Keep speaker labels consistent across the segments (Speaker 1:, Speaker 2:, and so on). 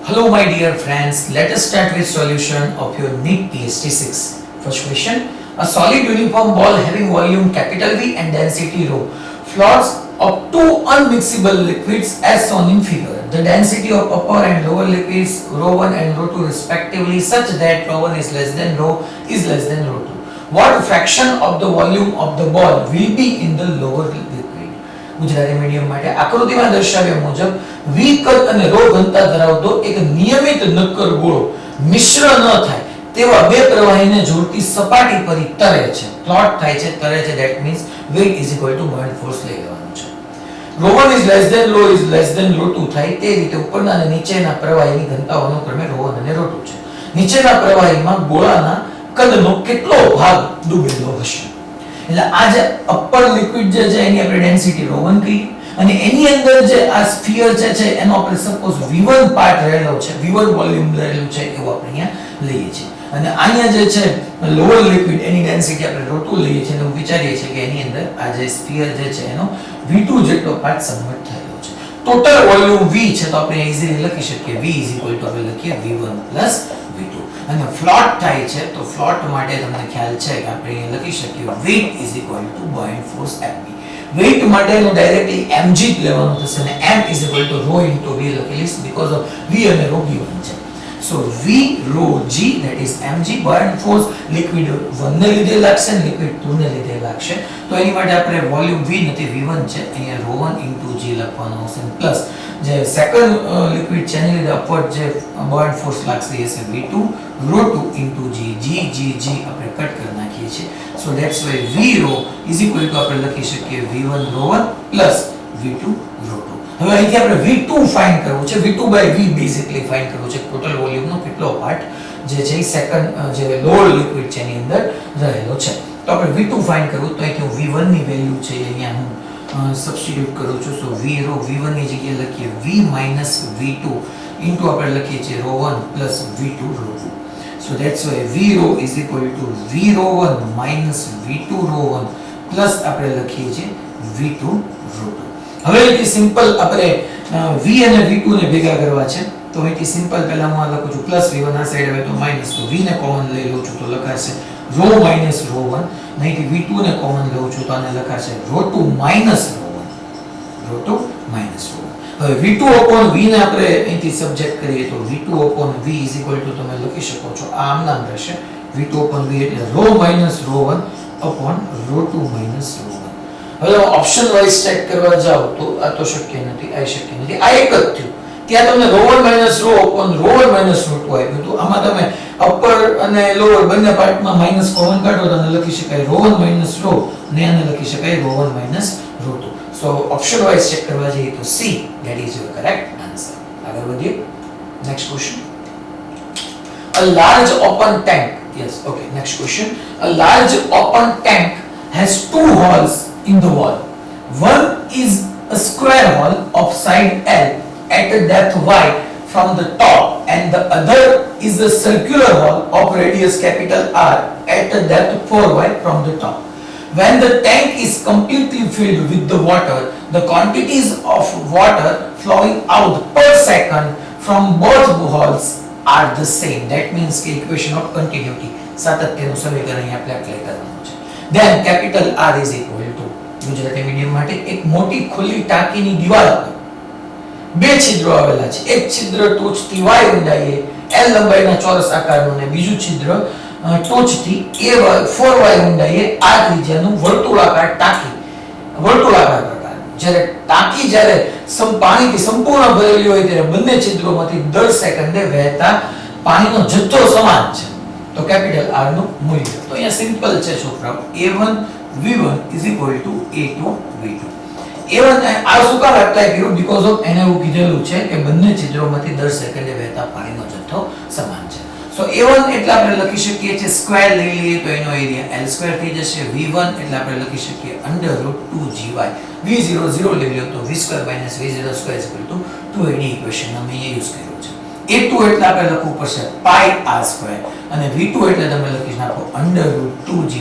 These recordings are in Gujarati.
Speaker 1: Hello my dear friends, let us start with solution of your NEET PST 6. First question, a solid uniform ball having volume capital V and density rho floats of two unmixable liquids as shown in figure. The density of upper and lower liquids rho 1 and rho 2 respectively such that rho 1 is less than rho rho 2. What fraction of the volume of the ball will be in the lower liquid? Gujarati medium માટે આકૃતિમાં દર્શાવ્યા મુજબ v કદ અને ρ ઘનતા ધરાવતો એક નિયમિત નક્કર ગોળો મિશ્ર ન થાય તેવા બે પ્રવાહીને જોડતી સપાટી પર તરે છે પ્લોટ થાય છે તરે છે that means weight is equal to buoyant force લઈ લેવાનું છે ρ1 is less than ρ2 થાય તે રીતે ઉપરના અને નીચેના પ્રવાહીની ઘનતાઓનો ક્રમે ρ1 અને ρ2 છે નીચેના પ્રવાહીમાં ગોળાના કદનો કેટલો ભાગ ડૂબેલો હશે એટલે આ જે અપર લિક્વિડ જે છે એની આપણે ડેન્સિટી ρ1 કહીએ અને એની અંદર જે આ સ્ફિયર છે એનો આપણે સપોઝ v1 પાર્ટ રહેલો છે v1 વોલ્યુમ રહેલું છે એવું આપણે અહીંયા લઈએ છીએ અને અહીંયા જે છે લોઅર લિક્વિડ એની ડેન્સિટી આપણે ρ2 લઈએ છીએ અને વિચારીએ છીએ કે એની અંદર આ જે સ્ફિયર જે છે એનો v2 જેટલો પાર્ટ સબમિટ થયેલો છે ટોટલ વોલ્યુમ v છે તો આપણે ઈઝીલી લખી શકીએ v આપણે લખીએ v1 v2 અને ફ્લોટ થાય છે તો ફ્લોટ માટે તમને ખ્યાલ છે કે આપણે લખી શકીએ weight is equal to buoyant force mv weight માટેનો ડાયરેક્ટલી mg લેવાનું થશે અને m is equal to rho into v લખીશ because of v અને rho given છે so v rho g that is mg buoyant force liquid 1 ને લીધે લાગશે અને liquid 2 ને લીધે લાગશે તો એની માટે આપણે વોલ્યુમ v નથી v1 છે અહીંયા rho 1 into g લખવાનું આવશે પ્લસ જે સેકન્ડ લિક્વિડ છે એની લીધે અપવર્ડ જે buoyant force લાગશે એ છે v2 rho 2 into g આપણે કટ કરી નાખીએ છીએ so that's why v rho is equal to આપણે લખી શકીએ v1 rho 1 plus v2 rho 2 હવે અહીંથી આપણે v2 ફાઇન્ડ કરવું છે v2 by v basically find કરવું છે ટોટલ વોલ્યુમ નો કેટલો પાર્ટ જે છે સેકન્ડ જે લોઅર લિક્વિડ છે એની અંદર રહેલો છે તો આપણે v2 ફાઇન્ડ કરવું તો અહીંથી v1 ની વેલ્યુ છે અહીંયા હું સબસ્ટિટ્યુટ કરું છું so v1 ની જગ્યાએ લખીએ v minus v2 into આપણે લખીએ છીએ rho 1 plus v2 rho 2 so that's why v rho is equal to v rho 1 minus v2 rho 1 plus આપણે લખીએ છીએ v2 rho 2 હવે એથી સિમ્પલ આપણે v અને v2 ને ભેગા કરવા છે તો એથી સિમ્પલ પહેલા હું આ લખું છું પ્લસ v1 આ સાઈડ આવે તો માઈનસ તો v ને કોમન લઈ લઉં છું તો લખાશે rho minus rho 1 નહીંથી v2 ને કોમન લઉં છું તો આને લખાશે rho 2 minus rho 1 rho 2 minus rho 1 હવે v2 upon v ને આપણે અહીંથી સબ્જેક્ટ કરીએ તો v2 upon v is equal to તમે લખી શકો છો આમ નામ રહેશે v2 upon v એટલે rho minus rho 1 upon rho 2 minus rho 1 હવે ઓપ્શન વાઇઝ ચેક કરવા જાવ તો આ તો શક્ય નથી આ શક્ય નથી આ એક જ થયું ત્યાં તમને rho 1 minus rho upon rho 1 minus rho 2 આપ્યું તો આમાં તમે અપર અને લોઅર બંને પાર્ટમાં માઈનસ કોમન કાઢો તો આને લખી શકાય rho 1 minus rho અને આને લખી શકાય rho 1 minus rho 2 so option wise check કરવા જઈએ તો C that is your correct answer આગળ વધીએ next question a large open tank yes okay next question a large open tank has two holes in the wall one is a square hole of side L at a depth y from the top and the other is a circular hole of radius capital R at a depth 4y from the top. When the tank is completely filled with the water, the quantities of water flowing out per second from both holes are the same. That means the equation of continuity. સાતત્યનું સમીકરણ અહીં આપણે એપ્લાય કરવાનું છે. Then capital R is equal to Gujarati medium માટે એક મોટી ખુલ્લી ટાંકીની દિવાલ પર બે છિદ્રો આવેલા છે એક છિદ્ર ટોચથી y ઊંડાઈએ l લંબાઈના ચોરસ આકારનું અને બીજું છિદ્ર ટોચથી a 4y ઊંડાઈએ આ ત્રિજ્યાનું વર્તુળાકાર ટાંકી વર્તુળાકાર પ્રકારનું જ્યારે ટાંકી જ્યારે પાણીથી સંપૂર્ણ ભરેલી હોય ત્યારે બંને છિદ્રોમાંથી દર સેકન્ડે વહેતા પાણીનો જથ્થો સમાન છે તો કેપિટલ R નું મૂલ્ય તો અહીંયા સિમ્પલ છે છોકરાઓ a1 v1 is equal to a2 v2 A1 આ શું કામ એપ્લાય કર્યું બીકોઝ ઓફ એને એવું કીધેલું છે કે બંને છિદ્રોમાંથી દર સેકન્ડે વહેતા પાણીનો જથ્થો સમાન છે સો A1 એટલે આપણે લખી શકીએ છીએ સ્ક્વેર લઈ લઈએ તો એનો એરિયા L સ્ક્વેર થઈ જશે V1 એટલે આપણે લખી શકીએ √2gy V0 0 લઈ લો તો v square - v0 square 2ad equation અમે અહીંયા યુઝ કર્યું છે A2 એટલે આપણે લખવું પડશે પાઈ r સ્ક્વેર અને V2 એટલે તમે લખી નાખો √2gy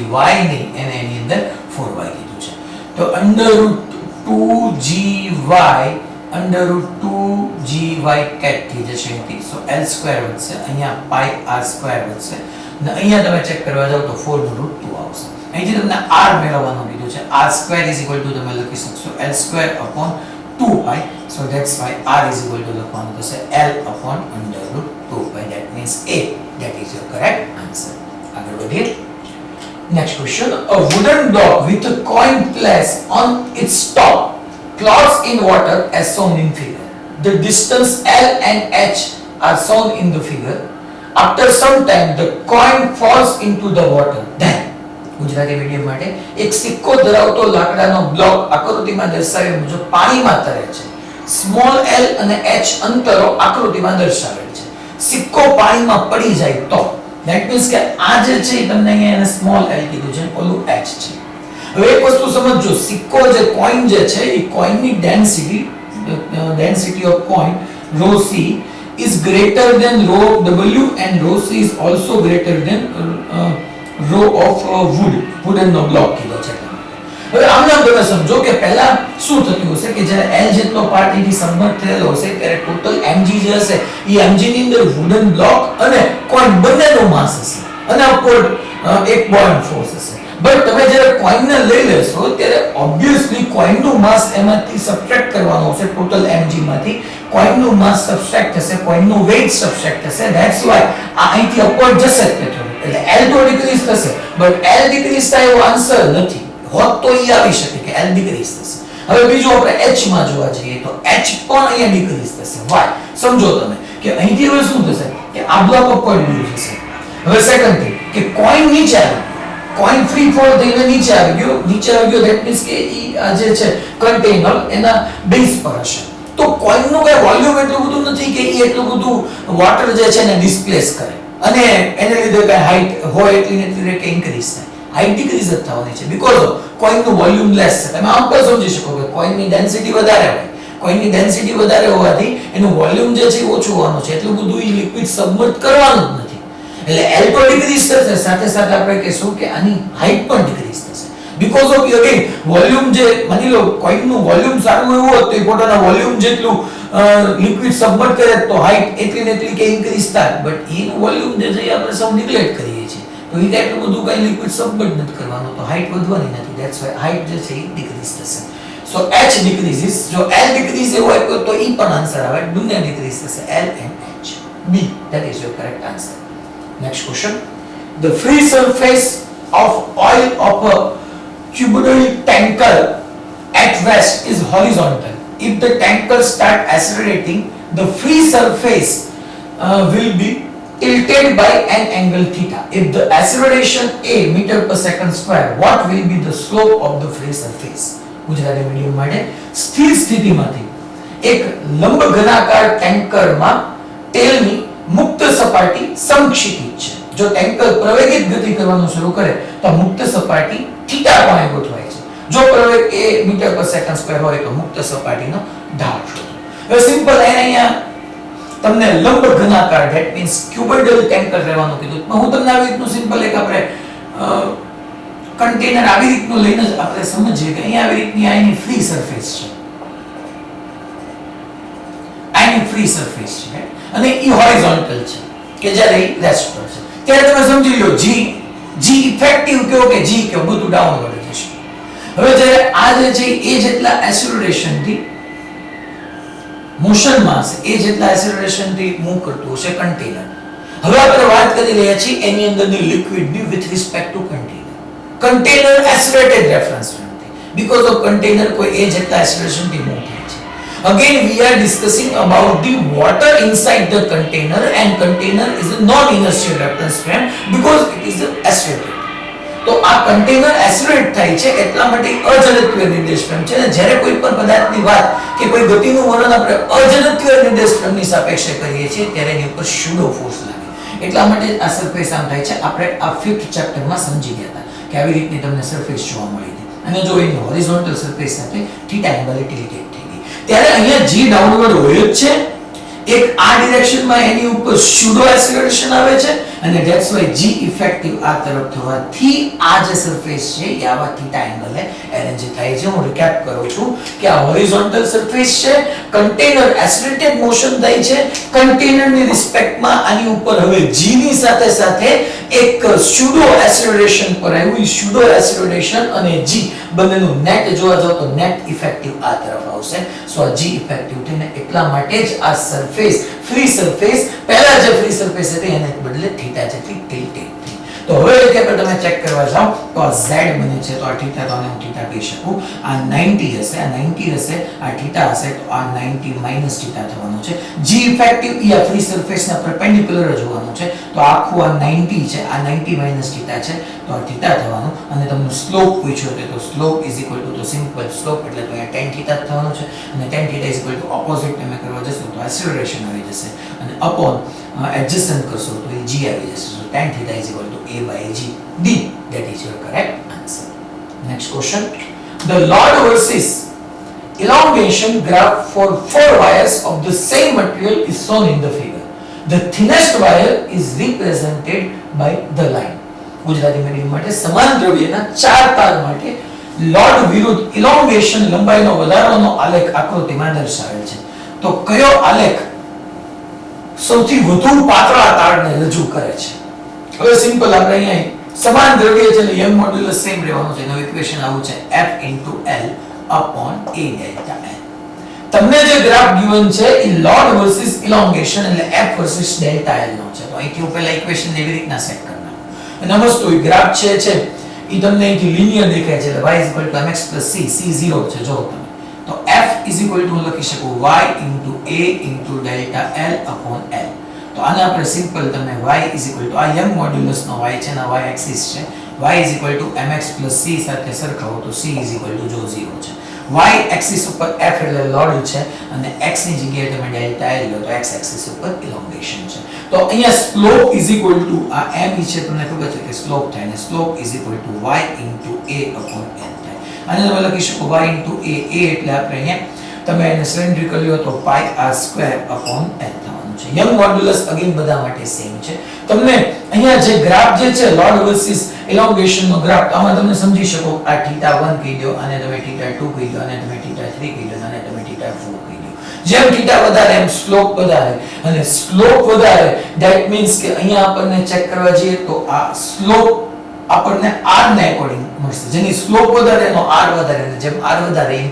Speaker 1: ની એને એની અંદર 4y કીધું છે તો √2gy under route 2 gy cat થઈ જશે અહીંથી. સો l સ્ક્વેર વધશે, અહીંયા પાઈ r સ્ક્વેર વધશે અને અહીંયા તમે ચેક કરવા જાવ તો 4 નું રૂટ 2 આવશે. અહીંથી તમને r મેળવવાનું કીધું છે. r square is equal to તમે લખી શકશો l square upon 2 pi. So that's why r is equal to લખવાનું થશે l upon under root 2 pi. That means a. That is your correct answer. આગળ વધીએ. Next question. A wooden block with a coin placed on its top floats in water as shown in figure. The distance L and H are shown in the figure. After some time the coin falls into the water. Then Gujarati medium માટે એક સિક્કો ધરાવતો લાકડાનો બ્લોક આકૃતિમાં દર્શાવ્યા મુજબ પાણીમાં તરે છે. સ્મોલ l અને h અંતરો આકૃતિમાં દર્શાવેલ છે. સિક્કો પાણીમાં પડી જાય તો ધેટ મીન્સ કે આ જે છે તમને અહીંયા એને સ્મોલ l કીધું છે, ઓલું h છે. હવે એક વસ્તુ સમજજો, સિક્કો જે કોઈન જે છે એ કોઈનની density of coin rho c is greater than rho w and rho c is also greater than row of wooden નો બ્લોક કીધો છે. હવે આમને તમે સમજો કે પહેલા શું થતું હશે કે જ્યારે l જેટલો પાર્ટ એથી સબમિટ થયેલો હશે ત્યારે ટોટલ mg જે હશે એ mg ની અંદર વુડન બ્લોક અને કોઈન બંનેનો માસ હશે અને અપવર્ડ એક બોયન્ટ ફોર્સ હશે. બટ તમે જ્યારે કોઈનને લઈ લેશો ત્યારે ઓબ્વિયસલી કોઈનનું માસ એમાંથી સબટ્રેક્ટ કરવાનો હશે ટોટલ mg માંથી. કોઈનનું માસ સબટ્રેક્ટ થશે, કોઈનનું વેઇટ સબટ્રેક્ટ થશે. ધેટ્સ વાય આ અહીંથી અપવર્ડ જશે કે એટલે l તો ડિક્રીઝ થશે બટ l ડિક્રીઝ થાય એવો આન્સર નથી હોત તો ઈ આવી શકે કે l ડિક્રીઝ થશે. હવે બીજું આપણે h માં જોવા જઈએ તો h પણ અહીંયા ડિક્રીઝ થશે. વાય સમજો તમે કે અહીંથી હવે શું થશે કે આ બ્લોક અપવર્ડ મૂવ થશે. હવે સેકન્ડ થિંગ કે કોઈન નીચે આવી, કોઈન ફ્રી ફોલ થઈને નીચે આવી ગયો ધેટ મીન્સ કે ઈ આ જે છે કન્ટેનર એના બેઝ પર હશે. તો કોઈનનું કઈ વોલ્યુમ એટલું બધું નથી કે ઈ એટલું બધું વોટર જે છે ને ડિસ્પ્લેસ કરે અને એને લીધે કઈ હાઈટ હોય એટલી કે ઇન્ક્રીઝ થાય. હાઈટ ડિક્રીઝ જ થવાની છે બીકોઝ ઓફ કોઈનનું વોલ્યુમ લેસ છે. તમે આમ પણ સમજી શકો કે કોઈનની ડેન્સિટી વધારે હોય, કોઈનની ડેન્સિટી વધારે હોવાથી એનું વોલ્યુમ જે છે ઓછું હોવાનું છે, એટલું બધું ઈ લિક્વિડ સબમર્જ કરવાનું જ નથી. એટલે l તો ડિક્રીઝ થશે, સાથે સાથે આપણે કહીશું કે આની હાઈટ પણ ડિક્રીઝ થશે બીકોઝ ઓફ અગેન વોલ્યુમ જે માની લો કોઈનનું વોલ્યુમ સારું એવું હોત તો એ પોતાના વોલ્યુમ જેટલું લિક્વિડ સબમર્જ કરે તો હાઈટ એટલી ને એટલી કે ઇન્ક્રીઝ થાય. બટ એનું વોલ્યુમ જે છે આપણે સબ નેગ્લેક્ટ કરીએ છીએ તો એ એટલું બધું કઈ લિક્વિડ સબમર્જ નથી કરવાનું તો હાઈટ વધવાની નથી. ધેટ્સ વાય હાઈટ જે છે એ ડિક્રીઝ થશે. સો h ડિક્રીઝિસ. જો l ડિક્રીઝ એવો હોય તો એ પણ આન્સર આવે, બંને ડિક્રીઝ થશે l and h. b that is your correct answer. Next question. The free surface of oil of a cuboidal tanker at rest is horizontal. If the tanker start accelerating, the free surface will be tilted by an angle theta. If the acceleration a meter per second square, what will be the slope of the free surface? Gujarati medium માટે સ્થિર સ્થિતિમાંથી એક લંબ ઘનાકાર ટેન્કરમાં તેલની મુક્ત સપાટી સમક્ષિતિજ છે. જો ટેન્કર પ્રવેગિત ગતિ કરવાનું શરૂ કરે તો મુક્ત સપાટી થીટા કોણે ગોઠવાય છે. જો પ્રવેગ a મીટર પર સેકન્ડ સ્ક્વેર હોય તો મુક્ત સપાટીનો ઢાળ શોધો. હવે સિમ્પલ અહીંયા તમને લંબ ઘનાકાર ધેટ મીન્સ ક્યુબોઇડલ ટેન્કર રહેવાનું કીધું. હું તમને આવી રીતનું સિમ્પલ એક આપણે કન્ટેનર આવી રીતનું લઈને જ આપણે સમજીએ કે અહીંયા આવી રીતની આની ફ્રી સરફેસ છે, આની ફ્રી સરફેસ છે અને ઈ હોરિઝોન્ટલ છે કે જ્યારે રેસ્ટ પર છે ત્યારે તમે સમજી લો g ઇફેક્ટિવ કયો કે g કયો બધું ડાઉનવર્ડ જશે. હવે જ્યારે આ જે છે એ જેટલા એક્સેલરેશન થી મોશન માં હશે એ જેટલા એક્સેલરેશન થી મૂવ કરતું હશે કન્ટેનર. હવે આપણે વાત કરી રહ્યા છીએ એની અંદરની લિક્વિડ ની with respect to container. Container accelerated reference frame થી બીકોઝ ઓફ કન્ટેનર કોઈ એ જેટલા એક્સેલરેશન થી મૂવ થાય છે. Again we are discussing about the water inside the container and container is a non-inertial reference frame because it is accelerated. તો આ કન્ટેનર એક્સેલરેટ થાય છે એટલા માટે અજનત્વીય નિર્દેશ ફ્રેમ છે. અને જ્યારે કોઈ પણ પદાર્થની વાત કે કોઈ ગતિનું વર્ણન આપણે અજનત્વીય નિર્દેશ ફ્રેમની સાપેક્ષે કરીએ છીએ ત્યારે એની ઉપર સ્યુડો ફોર્સ લાગે. એટલા માટે આ સરફેસ આમ થાય છે. આપણે આ 5th ચેપ્ટરમાં સમજી ગયા હતા કે આવી રીતની તમને સરફેસ જોવા મળી હતી અને જો એની હોરિઝોન્ટલ સરફેસ સાથે થીટા એંગલ ટિલ્ટેડ થઈ ગઈ ત્યારે અહીંયા g ડાઉનવર્ડ હોય જ છે એક આ ડિરેક્શનમાં એની ઉપર સ્યુડો એક્સેલરેશન આવે છે અને ધેટ્સ વાય g ઇફેક્ટિવ આ તરફ થવાથી આ જે સરફેસ છે એ આવા થીટા એંગલે એરેન્જ થાય છે. હું રિકેપ કરું છું કે આ હોરિઝોન્ટલ સરફેસ છે, કન્ટેનર એક્સેલરેટેડ મોશન થાય છે, કન્ટેનરની રિસ્પેક્ટમાં આની ઉપર હવે g ની સાથે સાથે એક સ્યુડો એક્સેલરેશન પર આવ્યું. સ્યુડો એક્સેલરેશન અને g બંનેનું નેટ જોવા જાવ તો નેટ ઇફેક્ટિવ આ તરફ આવશે. સો આ g ઇફેક્ટિવ થઈને એટલા માટે જ આ સરફેસ ફ્રી સરફેસ પહેલા જે ફ્રી સરફેસ હતી એને બદલે થીટા જેટલી ટિલ્ટેડ થઈ. તો હવે કે પર તમે ચેક કરવા જાવ તો આ z બને છે તો આ થીટા તો આને હું થીટા કહી શકું. આ 90 હશે, આ 90 હશે, આ થીટા હશે તો આ 90 માઈનસ થીટા થવાનું છે. g ઇફેક્ટિવ એ આ ફ્રી સરફેસના પરપેન્ડિક્યુલર જ હોવાનું છે. તો આખું આ 90 છે, આ 90 માઈનસ થીટા છે તો આ થીટા થવાનું. અને તમને સ્લોપ પૂછ્યો છે તો સ્લોપ ઇઝ ઇક્વલ ટુ તો સિમ્પલ સ્લોપ એટલે તો અહીંયા tan થીટા થવાનું છે અને tan theta is equal to opposite તમે કરવા જશો તો એક્સેલરેશન આવી જશે અને અપોન એડજસ્ટન્ટ કરશો તો એ g આવી જશે. so tan theta is equal to a by g d. that is your correct answer. Next question. The load versus elongation graph for 4 wires of the same material is shown in the figure. The thinnest wire is represented by the line. Gujarati medium માટે સમાન દ્રવ્યના 4 તાર માટે લોડ વિરુદ્ધ ઇલોંગેશન લંબાઈનો વધારાનો આલેખ આકૃતિમાં દર્શાવેલ છે. તો કયો આલેખ સૌથી વધુ પાતળા તારને રજૂ કરે છે? હવે સિમ્પલ આપણે અહીંયા સમાન દ્રવ્ય છે એટલે યંગ મોડ્યુલસ સેમ રહેવાનું છે. એનું ઇક્વેશન આવું છે F * L upon A delta L. તમને જે ગ્રાફ given છે એ લોડ વર્સિસ ઇલોંગેશન એટલે F વર્સિસ ડેલ્ટા L નો છે. તો અહીંથી હું પહેલા ઇક્વેશન એવી રીતના સેટ કરી નાખું. અને વસ્તુ એ ગ્રાફ છે એ તમને અહીંથી લિનિયર દેખાય છે એટલે y = mx + c, c 0 છે જો તમે. તો F = હું લખી શકું y * A * delta L upon L. તો આને આપણે સિમ્પલ તમે y = આ યંગ મોડ્યુલસ નો y છે ને y એક્સિસ છે. y = mx + c સાથે સરખાવો તો c = જો 0 છે. y એક્સિસ ઉપર f એટલે લોડ છે અને x ની જગ્યાએ તમે ડેલ્ટા L લો તો x એક્સિસ ઉપર ઇલોંગેશન છે. તો અહીંયા સ્લોપ = આ m છે તમને ખબર છે કે સ્લોપ થાય ને slope = y * A upon L થાય. આને તમે લખી શકો y * A એટલે આપણે અહીંયા તમે એને સિલિન્ડ્રિકલ લ્યો તો pi r² upon L થવાનું છે. યંગ મોડ્યુલસ અગેન બધા માટે સેમ છે. તમને અહીંયા જે ગ્રાફ જે છે લોડ વર્સિસ ઇલોંગેશન નો ગ્રાફ આમાં તમે સમજી શકો આ θ1 કહી દો અને તમે θ2 કહી દો અને તમે θ3 કહી દો અને તમે θ4 કહી દો. જેમ θ વધારે એમ સ્લોપ વધારે અને સ્લોપ વધારે ધેટ મીન્સ કે અહીંયા આપણને ચેક કરવા જઈએ તો આ સ્લોપ આપણને r ને અકોર્ડિંગ મળશે. જેની સ્લોપ વધારે એનો r વધારે અને જેમ r વધારે એમ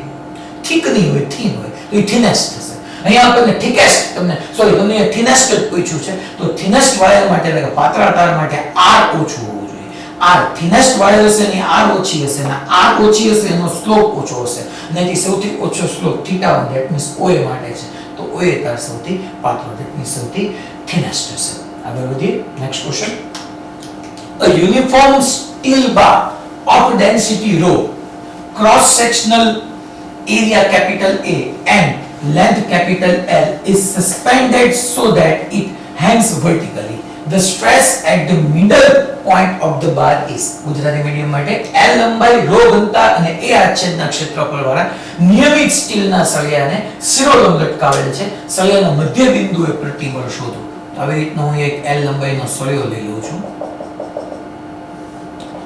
Speaker 1: થીક નહીં હોય થીન હોય તો એ થિનેસ્ટ થશે. અહીંયા આપણને થિકેસ્ટ તમને થિનેસ્ટ જ પૂછ્યું છે તો થિનેસ્ટ વાયર માટે એટલે કે પાતળા તાર માટે r ઓછું હોવું જોઈએ. r થિનેસ્ટ વાયર હશે એની r ઓછી હશે અને r ઓછી હશે એનો સ્લોપ ઓછો હશે અને એથી સૌથી ઓછો સ્લોપ θ1 ધેટ મીન્સ OA માટે છે. તો OA તાર સૌથી પાતળો ધેટ મીન્સ સૌથી થિનેસ્ટ હશે. આગળ વધીએ. Next question. A uniform steel bar of density rho cross sectional area capital A and length capital L is suspended so that it hangs vertically. The stress at the middle point of the bar is Gujarati medium માટે L લંબાઈ ρ ઘનતા અને A આચ્છેદના ક્ષેત્રફળ વાળા નિયમિત સ્ટીલના સળિયાને શિરોલંબ લટકાવેલ છે. સળિયાના મધ્ય બિંદુએ પ્રતિબળ શોધો. આવી રીતનો હું એક L લંબાઈનો સળિયો લઈ લઉં છું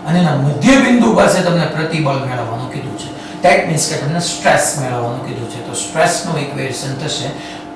Speaker 1: અને એના મધ્ય બિંદુ પાસે તમને પ્રતિબળ મેળવવાનું કીધું છે. That means કે તમને સ્ટ્રેસ મેળવવાનું કીધું છે. તો સ્ટ્રેસ નું ઇક્વેશન થશે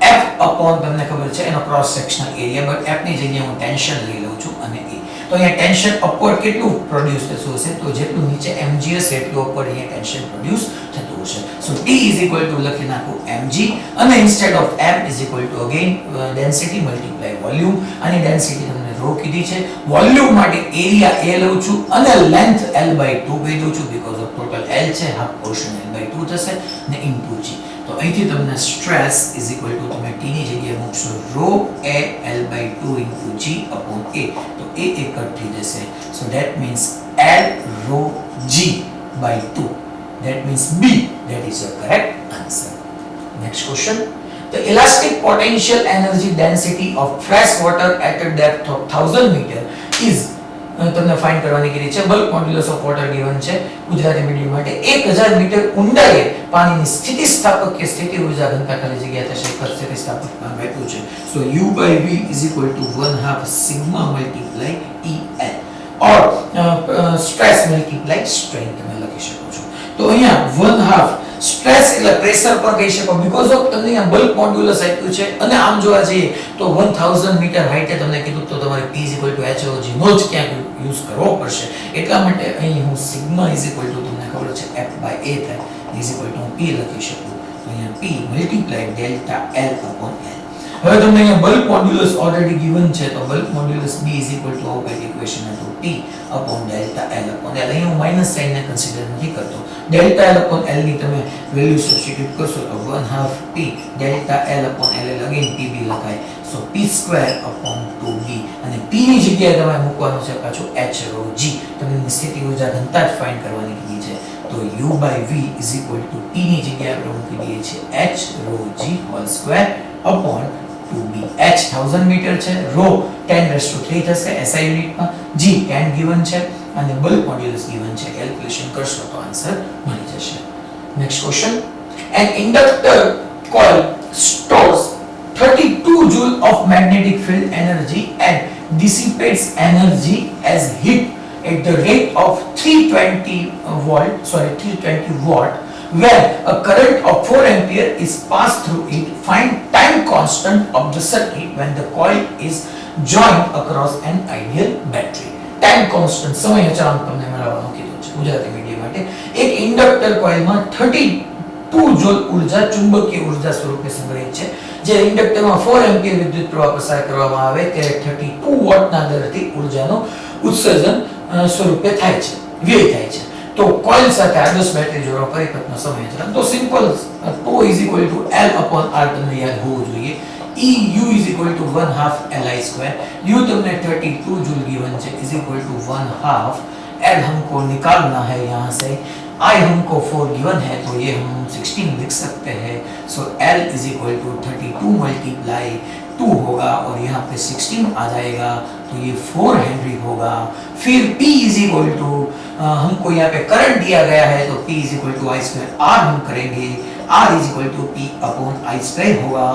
Speaker 1: F upon તમને ખબર છે એનો cross sectional area but F ની જગ્યાએ હું ટેન્શન લઈ લઉં છું અને E. તો અહીંયા ટેન્શન અપવર્ડ કેટલું પ્રોડ્યુસ થતું હશે તો જેટલું નીચે mg હશે એટલું અપવર્ડ અહીંયા ટેન્શન પ્રોડ્યુસ થતું હશે. સો T = લખી નાખું mg અને instead of m = again density multiply volume. આની ડેન્સિટી તમને ρ કીધી છે. વોલ્યુમ માટે એરિયા A લઉં છું અને લેન્થ L/2 કહી દઉં છું બીકોઝ ઓફ ટોટલ L છે હાફ પોર્શન L/2 થશે અને ઇન્ટુ g. તો અહીંથી તમને સ્ટ્રેસ = તમે t ની જગ્યાએ મૂકશો ρ A L/2 * g upon A. તો A કટ થઈ જશે. So that means L ρ g/2. That means B. That is your correct answer. Next question. The elastic potential energy density of fresh water at a depth of 1000 meter is તમને ફાઇન્ડ કરવાની કીધી છે. Bulk modulus of water given છે ગુજરાતી મીડિયમ માટે. 1000 મીટર ઊંડાઈએ પાણીની સ્થિતિસ્થાપક કે સ્થિતિ ઊર્જા ઘનતા ખાલી જગ્યા થશે પર સ્થિતિસ્થાપકમાં આપ્યું છે. સો U/V is equal to 1/2 sigma multiply EL or stress multiply strain તમે લખી શકો છો. તો અહીંયા 1/2 સ્ટ્રેસ એટલે પ્રેશર પણ કહી શકો બીકોઝ ઓફ તમને અહીંયા બલ્ક મોડ્યુલસ આપ્યું છે અને આમ જોવા જઈએ તો 1000 મીટર હાઈટે તમને કીધું તો તમારે P HOG નો જ ક્યાંક યુઝ કરવો પડશે. એટલા માટે અહીં હું સિગ્મા તમને ખબર છે F/A થાય હું P લખી શકું. તો અહીંયા P multiply delta L upon L. હવે તમને અહીંયા બલ્ક મોડ્યુલસ ઓલરેડી ગિવન છે તો બલ્ક મોડ્યુલસ B ઇક્વેશન હતું P upon delta L upon L. અહીં હું માઈનસ સાઇન ને કન્સિડર નથી કરતો. ડેલ્ટા L upon L ની તમે વેલ્યુ સબસ્ટિટ્યુટ કરશો તો 1/2 P delta L upon L again PB લખાય. સો P² upon 2B અને P ની જગ્યાએ તમારે મૂકવાનું છે પાછું HROG. તમને સ્થિતિ ઊર્જા ઘનતા જ ફાઇન્ડ કરવાની કીધી છે. તો U/V P ની જગ્યાએ આપણે મૂકી દઈએ છીએ HROG² upon 2B. H 1000 metre છે, ρ 10⁻³ થશે SI યુનિટમાં, G 10 given છે અને બલ્ક મોડ્યુલસ given છે. કેલ્ક્યુલેશન કરશો તો આન્સર મળી જશે. Next question. An inductor coil stores 32 joule of magnetic field energy and dissipates energy as heat at the rate of 320 watt when a current of 4 ampere is passed through it. Find time constant of the circuit when the coil is joined across an ideal battery. Time constant સમય અચળાંક તમને મેળવવાનો કીધું છે ગુજરાતી મીડિયમ માટે. એક ઇન્ડક્ટર કોઇલમાં 32 જૂલ ઉર્જા ચુંબકીય ઉર્જા સ્વરૂપે સંગ્રહિત છે. જે ઇન્ડક્ટરમાં 4 એમ્પિયર વિદ્યુત પ્રવાહ પસાર કરવામાં આવે ત્યારે 32 વોટના દરથી ઉર્જાનું ઉત્સર્જન સ્વરૂપે થાય છે, વ્યય થાય છે. તો કોઇલ સાથે આદર્શ બેટરી જોડવા પરિપથનો સમય અચળાંક તો સિમ્પલ τ L upon R તમને યાદ હોવું જોઈએ. EU is equal to 1/2 Li². U तुमने 32 जूल गिवन है is equal to 1/2 L हमको निकालना है यहाँ से. I हमको 4 गिवन है तो ये हम 16 लिख सकते हैं. सो L is equal to 32 multiply 2 होगा और यहाँ पे 16 आ जाएगा तो ये 4 हेनरी होगा. फिर P is equal to हमको यहाँ पे करंट दिया गया है तो P is equal to I² R हम करेंगे. R is equal to P upon I² होगा.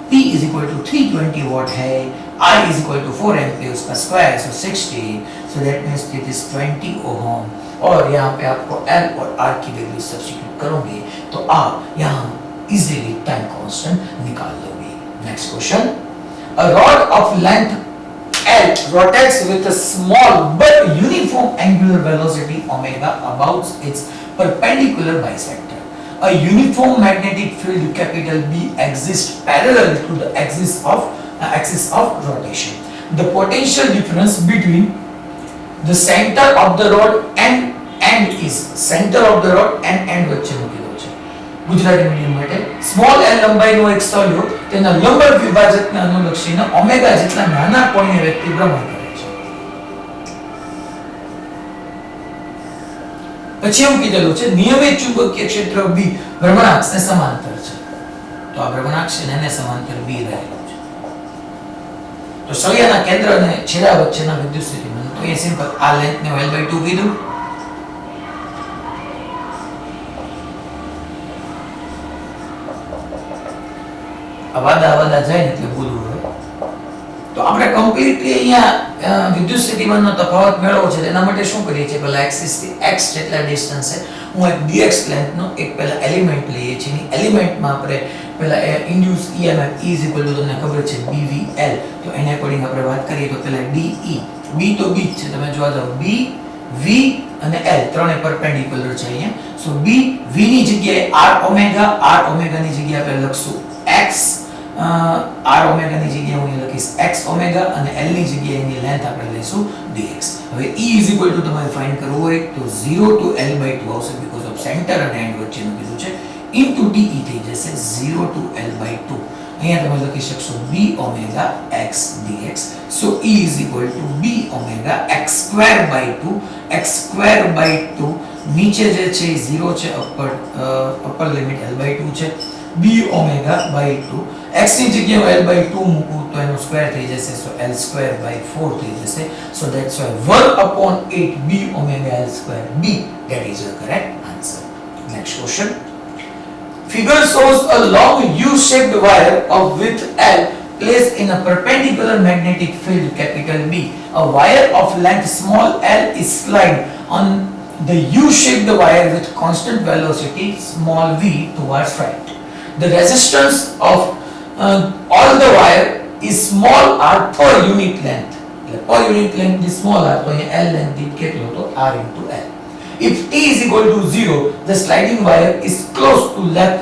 Speaker 1: P is equal to 320 watt है. I is equal to 4 amperes का square so 60. So that means it is 20 ohm. और यहाँ पे आपको L और R की वैल्यू सब्स्टिट्यूट करोगे तो आप यहाँ इजीली टाइम कांस्टेंट निकाल लोगे. Next question. A rod of length L rotates with a small but uniform angular velocity omega about its perpendicular bisector. A uniform magnetic field capital B exists parallel to the axis of rotation. The potential difference between the center of the rod and end is center of the rod and end વચ્ચે મૂકેલો છે ગુજરાતી મીડિયમ માટે. સ્મોલ l લંબાઈનો એક સોલ્યુટ તેના લંબ વિભાજકને અનુલક્ષીને ઓમેગા જેટલા નાના કોણીય વ્યક્તિ ભ્રમણ કરે છે. પછી એવું કીધેલું છે નિયમિત ચુંબકીય ક્ષેત્ર B ભ્રમણાક્ષને સમાંતર છે. તો આ ભ્રમણાક્ષ છે એને સમાંતર B રહેલું છે. તો સળિયાના કેન્દ્ર અને છેડા વચ્ચેના વિદ્યુત સ્થિતિમાન તો એ સિમ્પલ આ લેન્થને L/2 કીધું. આવાદા જાય ને એટલે બોલવું હોય તો આપણે કમ્પ્લીટલી અહીંયા વિદ્યુત સ્થિતિમાનનો તફાવત મેળવવો છે. તેના માટે શું કરીએ છીએ પહેલા એક્સિસ થી x જેટલા ડિસ્ટન્સ છે હું એક dx લેન્થનો એક પહેલા એલિમેન્ટ લઈએ છીએ. એની એલિમેન્ટમાં આપણે પહેલા ઇન્ડ્યુસ EMF E તમને ખબર છે BVL. તો એને અકોર્ડિંગ આપણે વાત કરીએ તો પહેલા DE B તો B છે તમે જોવા જાવ B V અને L ત્રણે પરપેન્ડિક્યુલર છે અહીંયા. સો B V ની જગ્યાએ R ઓમેગા ની જગ્યાએ આપણે લખશું x R ઓમેગા ની જગ્યાએ હું લખીશ x ઓમેગા અને L ની જગ્યાએ એની લેન્થ આપણે લઈશું dx. હવે E તમારે ફાઇન્ડ કરવું હોય તો 0 to L/2 આવશે બીકોઝ ઓફ સેન્ટર અને એન્ડ વચ્ચેનું કીધું છે ઇન્ટુ DE થઈ જશે 0 to L/2. અહીંયા તમે લખી શકશો b omega x dx. So E is equal to b omega x²/2 x²/2 નીચે જે છે 0 છે અપર લિમિટ L/2 છે b omega/2 x ની જગ્યાએ હું l/2 મૂકું તો એનો સ્ક્વેર થઈ જશે, સો l²/4 થઈ જશે. સો that's why 1/8 b omega l²b, that is your correct answer. Next question. Figure shows a long U-shaped wire of width L placed in a perpendicular magnetic field capital B. A wire of length small l is slid on the U-shaped wire with constant velocity small v towards right. The resistance of all the wire is small r per unit length. Per unit length is small r, તો અહીંયા l length દીઠ કેટલો તો r into l. If t is equal to 0, the sliding wire is close to left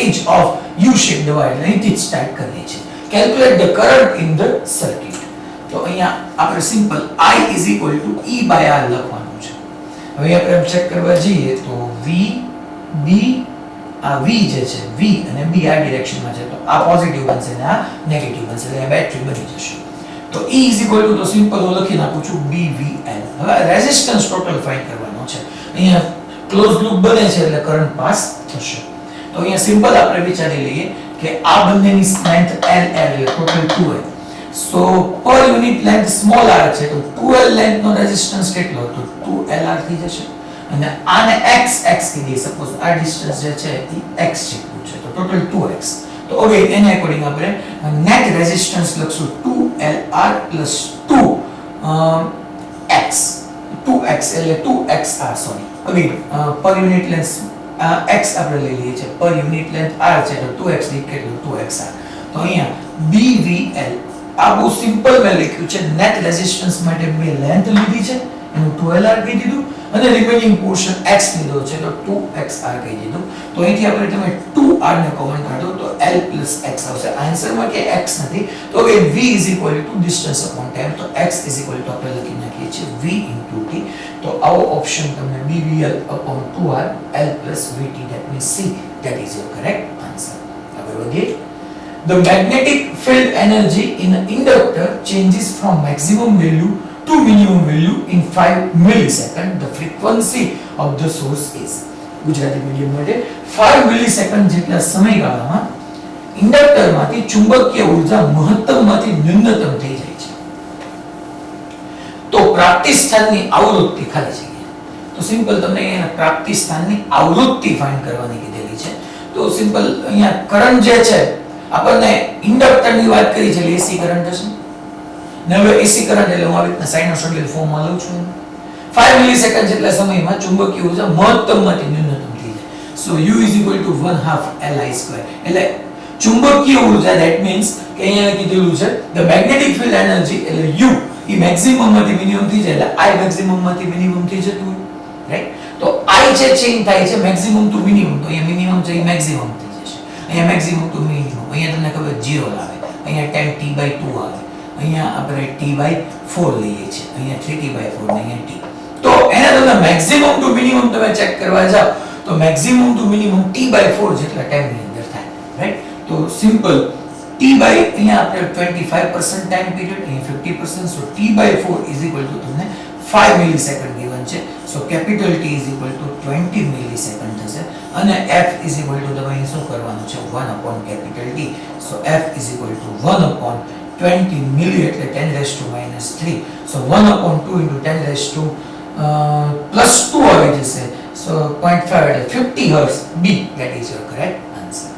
Speaker 1: edge of U-shaped wire. અહીંથી સ્ટાર્ટ કરીએ છીએ. Calculate the current in the circuit. તો અહીંયા આપણે simple I is equal to E by R લખવાનું છે. હવે આપણે ચેક કરવા જઈએ તો V B આ V જે છે V અને B આ ડિરેક્શનમાં છે, તો આ પોઝિટિવ બનશે અને આ નેગેટિવ બનશે, એટલે આ બેટરી બની જશે. તો E is equal to તો સિમ્પલ હું લખી નાખું છું BVL. હવે રેઝિસ્ટન્સ ટોટલ ફાઇન્ડ કરવાનો છે. અહીંયા ક્લોઝ લૂપ બને છે એટલે કરંટ પાસ થશે. તો અહીંયા સિમ્પલ આપણે વિચારી લઈએ કે આ બંનેની લેન્થ L એટલે ટોટલ 2L. સો પર યુનિટ લેન્થ સ્મોલ r છે, તો 2L લેન્થ નો રેઝિસ્ટન્સ કેટલો તો 2LR થઈ જશે. અને આને x કીધી, સપોઝ આ ડિસ્ટન્સ જે છે એ x જેટલું છે, તો ટોટલ 2x. તો હવે એને અકોર્ડિંગ આપણે નેટ રેઝિસ્ટન્સ લખશું 2LR + 2x 2x એટલે 2xR, સોરી. હવે પર યુનિટ લેન્થ x આપણે લઈ લઈએ છીએ, પર યુનિટ લેન્થ r છે, તો 2x ની કેટલું 2xR. તો અહીંયા BVL આ બહુ સિમ્પલ મેં લખ્યું છે. નેટ રેઝિસ્ટન્સ માટે મેં લેન્થ લીધી છે, એનું 2LR કહી દીધું, અને રિમેનિંગ પોર્શન x લીધો છે, તો 2xR કહી દીધું. તો અહીંથી આપણે તમે 2r ને કોમન કાઢો તો l + x આવશે. આન્સરમાં કે x નથી, તો હવે v = ડિસ્ટન્સ અપોન ટાઈમ, તો x = આપણે લખી નાખીએ છીએ v * t. તો આવો ઓપ્શન તમને BVL / 2r l + vt, that means C, that is your correct answer. આગળ વધીએ. The magnetic field energy in an inductor changes from maximum value to minimum value in 5 milliseconds. The frequency of the source is. Gujarati medium માટે 5 મિલિસેકન્ડ જેટલા સમયગાળામાં ઇન્ડક્ટરમાંથી ચુંબકીય ઊર્જા મહત્તમમાંથી ન્યૂનતમ થઈ જાય છે. તો પ્રાપ્તિ સ્થાનની આવૃત્તિ ખાલી જગ્યા. તો સિમ્પલ તમને અહીંયા પ્રાપ્તિ સ્થાનની આવૃત્તિ ફાઇન્ડ કરવાની કીધેલી છે. તો સિમ્પલ અહીંયા કરંટ જે છે આપણને ઇન્ડક્ટરની વાત કરી છે, એસી કરંટ હશે ને. હવે એસી કરંટ એટલે હું આવી રીતના સાઇનોસોઇડલ ફોર્મમાં લઉં છું. 5 મિલિસેકન્ડ જેટલા સમયમાં ચુંબકીય ઊર્જા મહત્તમમાંથી ન્યૂનતમ થઈ જાય. સો U = 1/2 Li². એટલે ચુંબકીય ઊર્જા, that means કે અહીંયા કીધેલું છે the magnetic field energy એટલે U એ મેક્સિમમ માંથી મિનિમમ થઈ જાય, એટલે I મેક્સિમમ માંથી મિનિમમ થઈ જતું હોય, રાઈટ. તો I જે ચેન્જ થાય છે મેક્સિમમ ટુ મિનિમમ, તો અહીંયા મિનિમમ છે એ મેક્સિમમ થઈ જશે. અહીંયા મેક્સિમમ ટુ મિનિમમ, અહીંયા તમને ખબર 0 આવે, અહીંયા 10t/2 આવે, અહીંયા આપણે t/4 લઈએ છીએ, અહીંયા 3t/4 ને અહીંયા t. તો એના તમે મેક્સિમમ ટુ મિનિમમ તમે ચેક કરવા જાવ તો મેક્સિમમ ટુ મિનિમમ t/4 જેટલા ટાઈમની અંદર થાય, રાઈટ. તો સિમ્પલ અહીંયા આપણે 25% ટાઈમ પીરિયડ, અહીંયા 50%, સો t/4 = તમને 5 મિલિસેકન્ડ given છે. સો કેપિટલ T = 20 મિલિસેકન્ડ થશે, અને f તમારે શું કરવાનું છે 1/T. સો f = 1/20 મિલી એટલે 10⁻³ સો 1/2 * 10⁻² આવી જશે. સો 0.5 એટલે 50 hertz. B, that is your correct answer.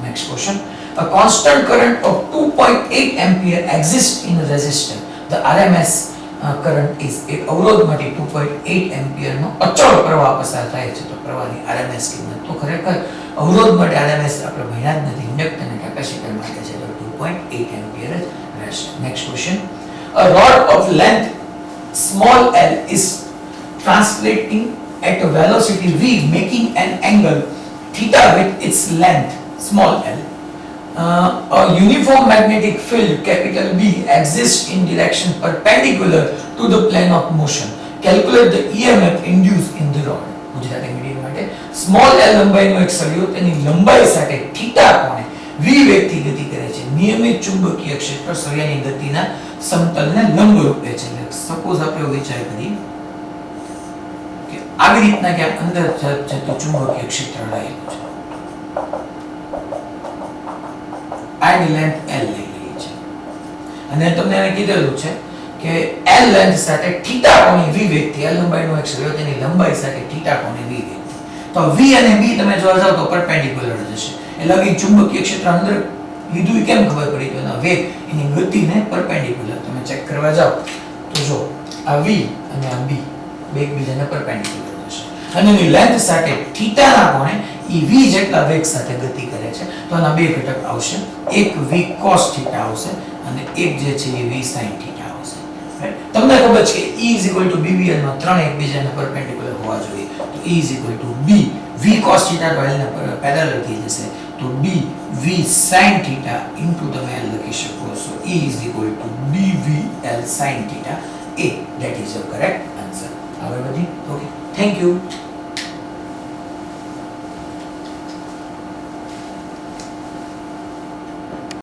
Speaker 1: Next question. A constant current of 2.8 ampere exists in a resistor. The RMS current is એક અવરોધમાંથી 2.8 એમ્પિયર નો અચળ પ્રવાહ પસાર થાય છે. તો પ્રવાહની RMS કિંમત, તો ખરેખર અવરોધ માટે RMS આપણે ભણ્યા જ નથી, ઇન્ડક્ટર અને કેપેસિટર માટે છે, તો 2.8 એમ્પિયર જ રહેશે. Next question. A rod of length small l is translating at a velocity v, making an angle theta with its length small l. A uniform magnetic field capital B exists in direction perpendicular to the plane of motion. Calculate the EMF induced in the rod. Gujarati medium માટે સ્મોલ l લંબાઈનો એક સળિયો તેની લંબાઈ સાથે થીટા કોણે v વેગથી ગતિ કરે છે. નિયમિત ચુંબકીય ક્ષેત્ર સળિયાની ગતિના સમતલને લંબ રૂપે છે. સપોઝ આપણે વિચાર કરીએ કે આવી રીતના કે અંદર જતું ચુંબકીય ક્ષેત્ર રહેલું છે, આડી લેન્થ L લઈ લઈએ છે અને તમને એને કીધેલું છે કે L લેન્થ સાથે થીટા કોણની v વેગથી L લંબાઈનો એક સળિયો તેની લંબાઈ સાથે થીટા કોણની v વેગથી તો v અને b તમે જોવા જાવ તો પરપેન્ડિક્યુલર જ હશે એટલે કે ચુંબકીય ક્ષેત્ર અંદર લીધું કેમ ખબર પડી તો એના વેગ એની ગતિને પરપેન્ડિક્યુલર તમે ચેક કરવા જાવ તો જો આ v અને આ b બે એકબીજાને પરપેન્ડિક્યુલર હશે અને એની લેન્થ સાથે થીટાના કોણે ઈ v જેટલા વેગ સાથે ગતિ કરે છે તો આના બે ઘટક આવશે એક v cos થીટા આવશે અને એક જે છે એ v sin થીટા આવશે રાઈટ તમને ખબર છે કે e bbl માં ત્રણ એકબીજાને પરપેન્ડિક્યુલર હોવા જોઈએ તો e b v cos theta તો l ને પેરેલલ થઈ જશે તો b v sin theta into તમે l લખી શકો છો e bvl sin theta a that is your correct answer. Are we ready? Okay. Thank you.